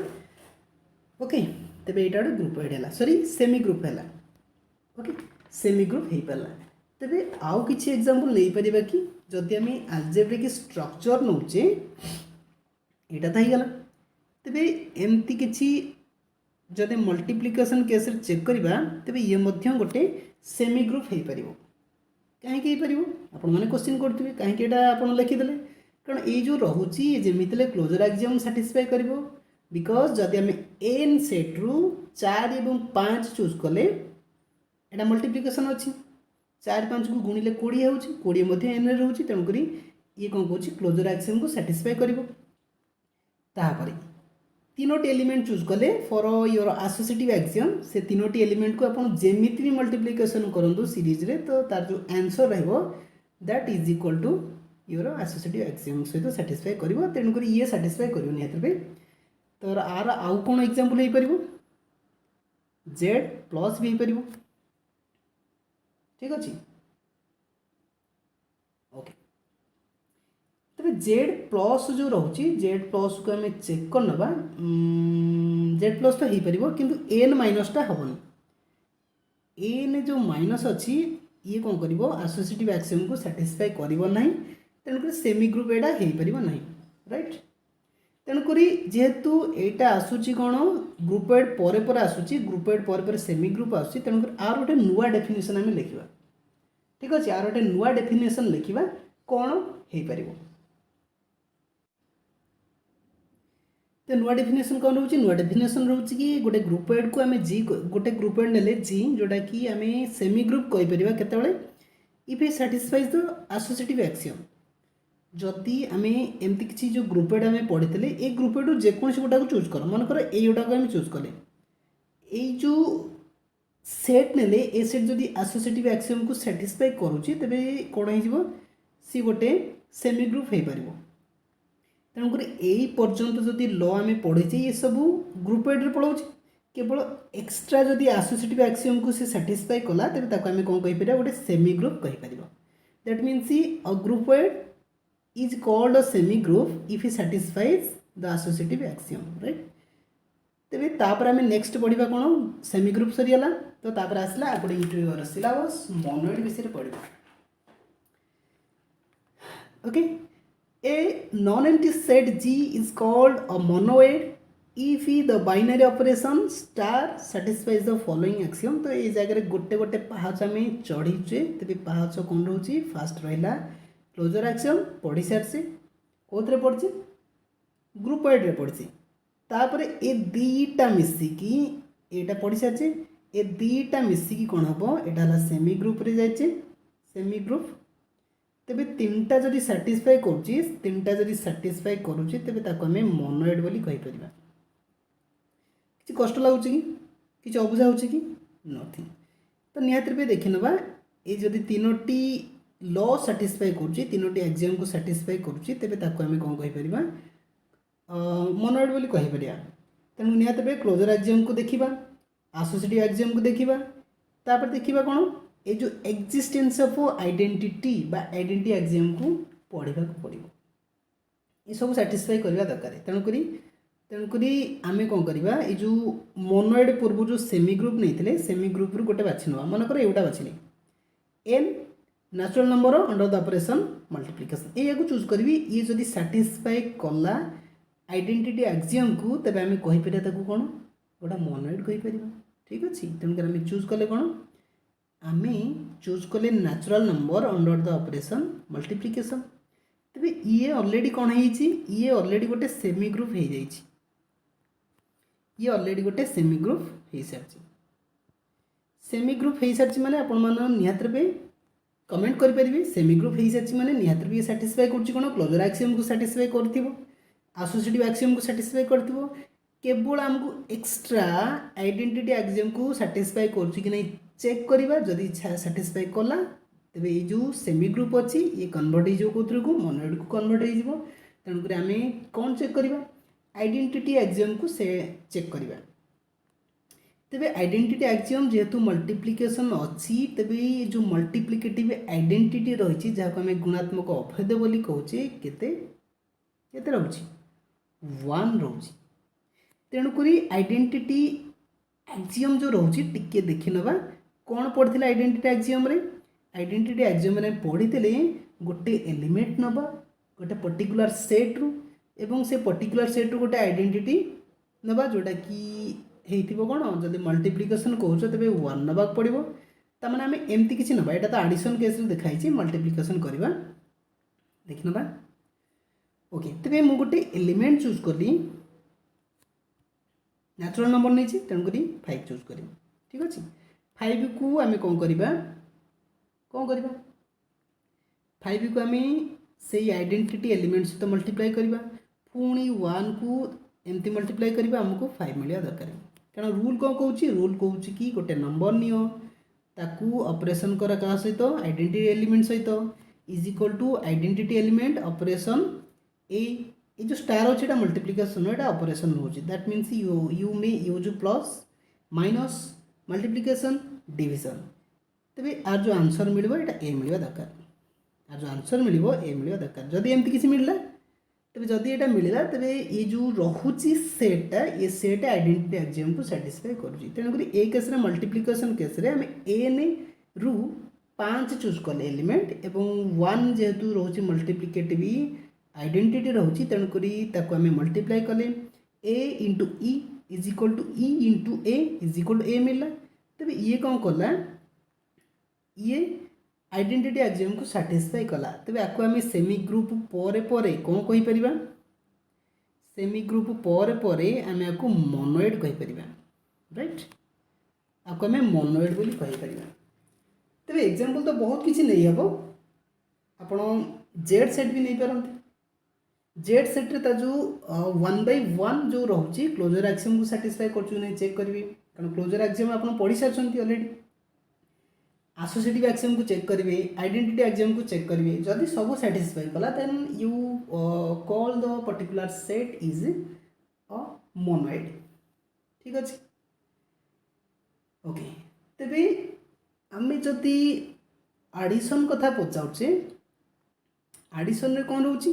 ओके। तेबे एटा गोटे ग्रुपेड हैला सॉरी सेमी ग्रुप हैला ओके सेमी ग्रुप हे पाला। तेबे आउ किछि एग्जांपल ले परिबा कि जदि आमे अलजेब्रिक स्ट्रक्चर नउचे एटा त हिगला। तेबे एमती किछि जदि मल्टीप्लिकेशन केस रे चेक करबा तेबे ये मध्य गोटे सेमी ग्रुप हे परिबो। काहे कि हे परिबो आपण माने क्वेश्चन करथिबे काहे कि एटा आपण लिखि देले कारण ए जो रहउची जेमितले क्लोजर एक्सियम सैटिस्फाई करिवो बिकॉज जदि आमे n सेट रु 4 एवं 5 चूज कले एटा मल्टीप्लिकेशन अछि 4 5 को गुणिले 20 होउची 20 मध्ये n रे रहउची तेनु करी ये कोन कहउची क्लोजर एक्सियम को सैटिस्फाई करिवो। तापरे तीनोटी एलिमेंट चूज कले फॉर योर एसोसिएटिव एक्सियम से तीनोटी एलिमेंट को आपण जेमिति भी मल्टीप्लिकेशन करंदु सीरीज रे तो तार जो आंसर रहबो that is equal to your associative axiom सहित सैटिस्फाई करिवो। तेनु करी ये सैटिस्फाई करिवो निहत पे। तो आर आउ कौन एग्जांपल हो परिबो z प्लस भी परिबो ठीक अछि ओके। तबे z प्लस जो रहउची z प्लस को हमें चेक कर नबा z प्लस तो हे परिबो किंतु n माइनस टा हबनी n जो माइनस अछि ये कौन करिवो एसोसिएटिव एक्सियम को सैटिस्फाई करिवो नाही तेनु सेमी ग्रुप एडा हे परिबो नाही राइट। तेणुकरी जेहेतु एटा आसुची कौन ग्रुपेड पर आसुची ग्रुपेड पर सेमी ग्रुप आसुची तेणुकर आर गोटे नुआ डेफिनेशन आम लिखा ठीक अच्छे आर गोटे नुआ डेफिनेशन लिखा कौन हो पारिबो। तो नुआ डेफिनेशन कौन रोचे नुआ डेफिनेशन रोचे कि गोटे ग्रुपएड को आम जी गोटे ग्रुपएड नेले जी जोटा कि आम सेमी ग्रुप कहीपर केतबे if A satisfies the associative axiom जदि आम एमती किसी जो ग्रुपएड आम पढ़ी ए ग्रुपएड जेकोसी गोटा को चूज कर मन कर योटा को आम चूज कले यो सेट नेले ए सेट जदि एसोसिएटिव एक्सियम को सैटिस्फाई करुच्ची तेरे कौन हो सी गोटे सेमी ग्रुप हो पार तेणुक यही पर्यंत जदि ल आम पढ़ीचे ये सब ग्रुपएड पढ़ाऊँ केवल एक्सट्रा जदि एसोसिएटिव एक्सियम को से सैटिस्फाई कला तेरे ताको आम कौन कहीपर गोटे सेमी ग्रुप कहीपर that means a groupoid is called a semi group if it satisfies the associative axiom right तेरे तापर आम नेक्स्ट पढ़ा कौन सेमी ग्रुप सरीगला तो तापर आसला आपटे इंटरव्यूर सिलेबस मोनोइड विषय पढ़ा okay a non empty set G is called a monoid if the binary operation star satisfies the following axiom तो ये जगह गोटे गोटे पहाच आम चढ़ीचे तेज पहाच कौन रोचे फास्ट रहा क्लोजर एक्सियम पढ़ी सारी कौन पढ़ी ग्रुपएड पढ़ी तापर ए दीटा मिसिकी एटा पढ़ी सारी ए दीटा मिसिकी कौन हम यहाँ सेमी ग्रुप रे जाइए सेमी ग्रुप तेबे तीनटा जदि सैटिस्फाई करुच्ची तीनटा जदि सैटिस्फाई करुच्ची तेबे ताको आमे मोनोइड बोली कहि परिबा किछि कष्ट लागुछि कि किछि अबुझा होछि कि नथिंग तो निहात रूपे देखि नबा ए जदि तीनोटी लॉ सैटिस्फाई करुच्ची तीनोटी एक्सियम को सैटिस्फाई करुच्ची तेबे ताको आमे कोन कहि परिबा मोनोइड बोली कहि परिया तेणु निहात रूपे क्लोजर एक्सियम को देखिबा एसोसिएटिव एक्सियम को देखिबा तापर देखिबा कोन ये जो एक्जिस्टेंस ऑफ आइडेंटिटी बा आइडेंटिटी एक्सियम को पढ़ा पड़ो ये सब सैटिस्फाई करवा दरकार तेणुक आम कौन करवा ये जो मोनोइड पूर्व जो सेमी ग्रुप नहीं सेमी ग्रुप रू गोटे बाछि ना मनकर एटा बाछिले N natural number under the operation multiplication ये चूज करी ये जदि सैटिस्फाई कला आइडेंटिटी एक्सियम को तबे आम कहीपर कौन गोटा मोनोइड कहीपर ठीक अच्छे तेणुक आम चूज कले कौन आम चूज कले natural number under the operation multiplication तेरे ये ऑलरेडी कौन ये ऑलरेडी गोटे सेमी ग्रुप हो जाए ये ऑलरेडी गोटे सेमी ग्रुप हो सारी सेमी ग्रुप हो सारी माने आपण मान निहात रूपे कमेंट करेंगे सेमी ग्रुप हो सारी माने निहात रूपे सैटिस्फाई कर क्लोजर एक्सियम को सैटिस्फाई कर एसोसिएटिव एक्सियम को सैटिस्फाई कर केवल आमको एक्सट्रा आइडेंटिटी एक्सियम को सैटिस्फाई कि नहीं चेक करवा जदि सैटिस्फाई कला तेरे ये जो सेमी ग्रुप अच्छी ये कन्वर्ट हो कौन को मोनोइड को कन्वर्ट हो तेणुक आम कौन चेक करवा आइडेंटिटी एक्सियम को से चेक करवा तेरे आइडेंटिटी एक्सियम जेहेतु मल्टीप्लिकेशन अच्छी तेरे ये जो मल्टीप्लिकेटिव आइडेंटिटी रही जहाँ आम गुणात्मक अभेद बोली कहचे केते रोचे 1 रोचे तेणुक आइडेंटिटी एक्सियम जो रोचे टिके देखि नबा कौन पढ़ी आइडेंटिटी एक्सियम रे आइडेंटिटी एक्सियम रे पढ़ी गोटे एलिमेंट नबा गोटे पर्टिकुलर सेट रु एवं से पर्टिकुलर सेट रु गोटे आइडेंटिटी नबा जोटा कि हेइथिबो कोन जदि मल्टीप्लिकेशन कहउछ तबे 1 नबा पड़िबो त माने हम एम्ति किछि नबा एटा त एडिशन केस रे देखाइ छि मल्टीप्लिकेशन करबा देखि नबा ओके तबे मु गोटे एलिमेंट चूज करली नेचुरल नंबर नहीं तेणुक 5 चूज करी ठीक अच्छे 5 को आम कौन करवा 5 को आम से आइडेंटिटी एलिमेंट सहित मल्टीप्लाई करवा पुणी 1 को एमती मल्टीप्लाई करवा आमको 5 मिलवा दरकार कारण रूल कौन कौच रूल कौच कि गोटे नंबर नियो ताकू ऑपरेशन कर क्या सहित आइडेंटिटी एलिमेंट सहित is equal to identity element operation ये जो स्टार अच्छे यहाँ मल्टीप्लिकेशन यहाँ ऑपरेशन होची that means you may use plus minus multiplication division तेरे आर जो आंसर मिलबो एटा ए मिलवा दरकार आर जो आंसर मिलबो ए मिलवा दरकार जदि एमती किसी मिलला तेरे जदि एटा मिलला तेरे ये जो रहुची सेटा ये सेट आइडेंटिटी एक्सियम को सैटिस्फाई करूची तेणुक ए केस रे मल्टीप्लिकेशन केस रे आम एन रु 5 चूज कले एलिमेंट एवं 1 जेहेतु रोची मल्टीप्लिकेटिव आइडेंटिटी रोची तेणुक आम मल्टीप्लाई कले A into E is equal to E into A is equal to A मिलला तेरे ये कौन कला ये आइडेंटिटी एक्सियम को सैटिस्फाई कला तेरे आपको आम सेमी ग्रुप पर कौन कहीपर सेमी ग्रुप पर आम आपको मोनोइड कहीपर राइट आपको आम मोनोइड बोली कहीपर तेज एग्जाम्पल तो बहुत किसी नहीं हम आप जेड सेट भी नहीं पारते जेड सेट्रे जो 1/1 जो रोचे क्लोजर एक्सियम को साटिस्फाई कर चेक करेंगे कारण क्लोजर एक्सियम आप पढ़ी सारी अलरेडी एसोसिएटिव एक्सियम को चेक करेंगे आइडेंटिटी एक्सियम को चेक करेंगे जदि सब साटिस्फाई कला then you call the particular set is a monoid ठीक अच्छे ओके तेरे आम जदि एडिशन कथा पचारे एडिशन रे कौन रोचे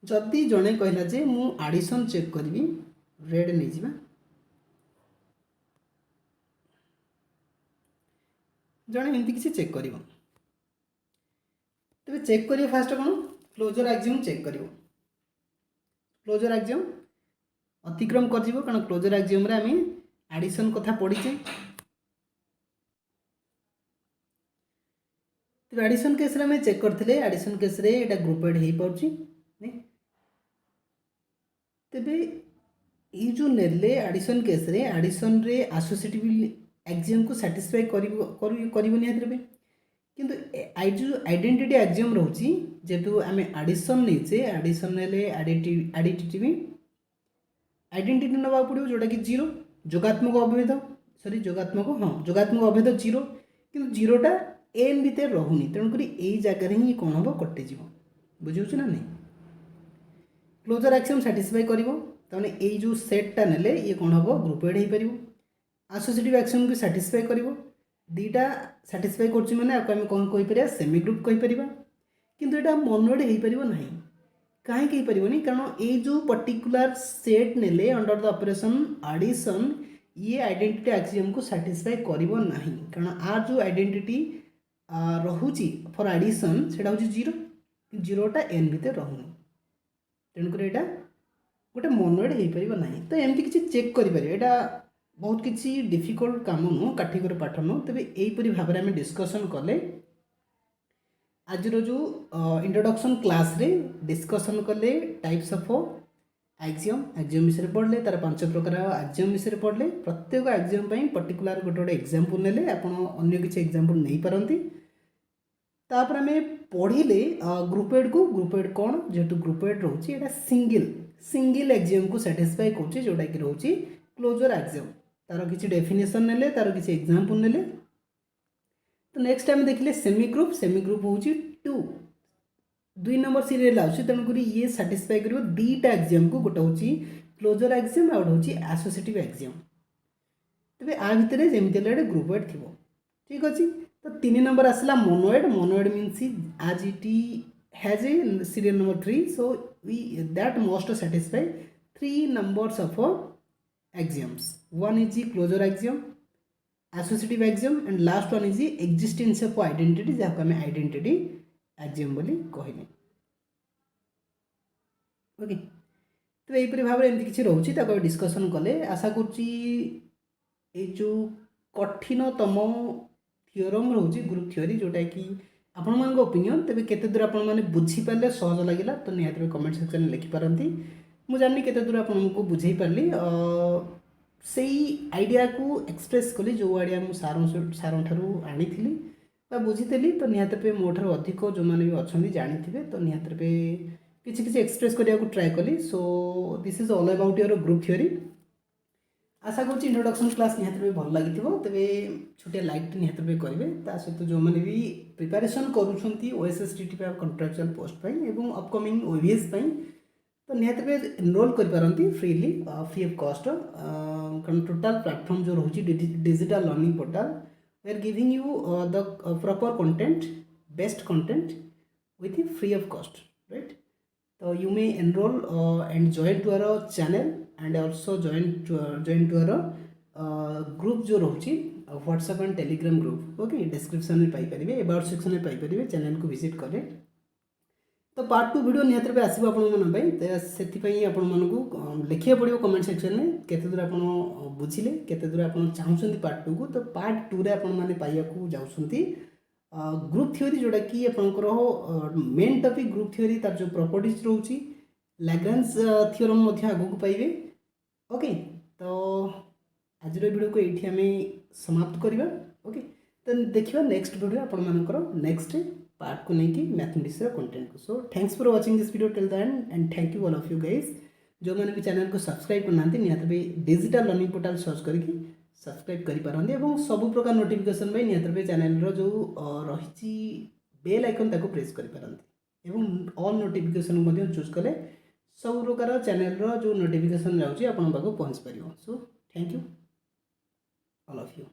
जदि जड़े कहला जे मु एडिशन चेक करी रेड नहीं जा जड़े एमती किसी चेक कर तेरे चेक करिए फास्ट कौन क्लोजर एक्सियम चेक कर क्लोजर एक्सियम अतिक्रम कर कारण क्लोजर एक्सियम आम एडिशन कथा पढ़ीचे तो एडिशन केस रे आम चेक करते एडिशन केस रे एटा ग्रुपेड हो पार्टी तेबे ये जो नेले एडिशन केस रे एडिशन रे एसोसिएटिव एक्सियम को साटिस्फाई करिवो निहात रे किंतु जो आइडेंटिटी एक्सियम रोची जेतु आम एडिशन नहींचे एडिशन नेले एडिटिव आइडेंटिटी नवा पड़ो जोटा कि जीरो जोगात्मक अभेद सॉरी जोगात्मक हाँ जोगात्मक अभेद जीरो किंतु जीरोटा एन भितर रहुनी तेणुक यही जगह ही कौन हम कटिज बुझे ना नहीं क्लोजर एक्सियम साटिस्फाई करिवो ताने एई जो सेटटा नेले ये कौन हम ग्रुपेड हो पारिवो एसोसिएटिव एक्सियम को साटिस्फाई करिवो दीटा साटिस्फाई करछि माने आपको हम कौन कहि परिया सेमी ग्रुप कहि परिबा किंतु एटा मोनोइड हो पारिवो नाही काहे कहि परिवोनी कारण ए जो पर्टिकुलर सेट नेले अंडर द ऑपरेशन एडिशन ये आइडेंटिटी एक्सियम को साटिस्फाई करिवो नाही कारण आर जो आइडेंटिटी रहुची फॉर एडिशन सेटा होची जीरो जीरोटा एन भितर रहुनी तेणुकर यहाँ गोटे मोनोइड हो पार ना तो एमती किसी चेक करें बहुत किसी डिफिकल्ट काम नुह काठिकर पाठ नुह तेज यहीपरी भाव में आम डिस्कसन कले आज जो इंट्रोडक्शन क्लास रे डिस्कसन कले टाइप्स ऑफ एक्सियम एक्सियम विषय पढ़ले तार 5 प्रकार एक्सियम विषय पढ़ले प्रत्येक एक्सियम पर्टिकुलर गोटे गोटे एग्जांपल नेले आपण अन्य किसी एग्जांपल नहीं पारती तापर आम पढ़ले ग्रुपेड को ग्रुपेड कौन जेहेतु ग्रुपेड रोचे यहाँ सिंगल एक्सियम को साटिस्फाई कर जोटा कि रोचे क्लोजर एक्सियम तार किसी डेफिनेशन नेले तार किसी एग्जांपल नेले तो नेक्स्ट टाइम देखिले सेमी ग्रुप हूँ 2 नंबर सीरियल आउे तेणुक ये साटिस्फाई कर दीटा एक्सियम को गोटे हूँ क्लोजर एक्सियम आउट हूँ एसोसिएटिव एक्सियम तेज आ भितर जमी ग्रुपेड थी ठीक अच्छे तो 3 नंबर आसला मोनोइड मीन्स आज it has a serial number 3 so we that must satisfy 3 numbers of axioms. One is the closure axiom, associative axiom, and last one is the existence of identity जहाँ आम identity axiom बोली कहले okay तो यहीपरि भाव में एमती किसी रोचे ताको डिस्कसन कले आशा करुच्ची जो कठिनतम थियोरम रोचे ग्रुप थियोरी जोटा कि आपण मान ओपिनियन तेज केते दूर आपण मैंने बुझीपारे सहज लगे तो निहत कमेंट सेक्शन में लिखिपारती मुझे जाननी केते दूर आपको बुझे पारि से आइडिया को एक्सप्रेस कली जो आइडिया मुझे सारों ठारू आनी बुझी तो निहत पे मो ठार अधिक जो मैंने भी अच्छा जानी तो निहत पे किसी किसी एक्सप्रेस करने को ट्राए कली so this is all about your group theory आशा कर इंट्रोडक्शन क्लास निहत पे भल लगी तेरे छोटिया लाइक निहत पे करेंगे सहित जो मैंने भी प्रिपेरेसन करुँच ओएसएसटीटी कंट्राक्चुअल पोस्ट एवं अपकमिंग ओवीएस तो निहत पे एनरोल करें फ्रीली फ्री ऑफ कॉस्ट कारण टोटाल प्लेटफॉर्म जो रोचे digital learning portal we are giving you the proper content best content with free of cost right तो you may enroll and join to our channel and also join to our group जो रोचे WhatsApp and Telegram group okay description में पाइपर about section में Piper channel को visit करें तो part 2 video निहत पे आसो आपई आपण मानक लिखा पड़ो कमेंट सेक्शन में केते दूर आप बुझिले केते दूर आप चाहते पार्ट 2 को तो पार्ट 2 रे आपण माने पाइबाकू जाउछंती ग्रुप थियोरी जोटा कि आपंकर मेन टॉपिक ग्रुप थियोरी तार जो प्रॉपर्टीज रोची लाग्रांज थियोरम मध्य आगू पाइबे। ओके, तो आज वीडियो को ये आम समाप्त करवा। ओके, तो देखिए नेक्स्ट वीडियो आपण मानकर नेक्स्ट पार्ट को लेकिन मैथमेटिक्स कंटेंट को। So thanks for watching this video till the end and thank you all of you guys. जो मैंने भी चैनल को सब्सक्राइब करना निहत भी डिजिटल लर्निंग पोर्टल सर्च करके सब्सक्राइब करें और सब प्रकार नोटिफिकेशन भाई निहत चैनल जो रही बेल आइकन ताको प्रेस करें और ऑल नोटिफिकेशन चूज कले सब प्रकार चैनल जो नोटिफिकेशन जाऊँगी आप पहुँच पार। So thank you all of you.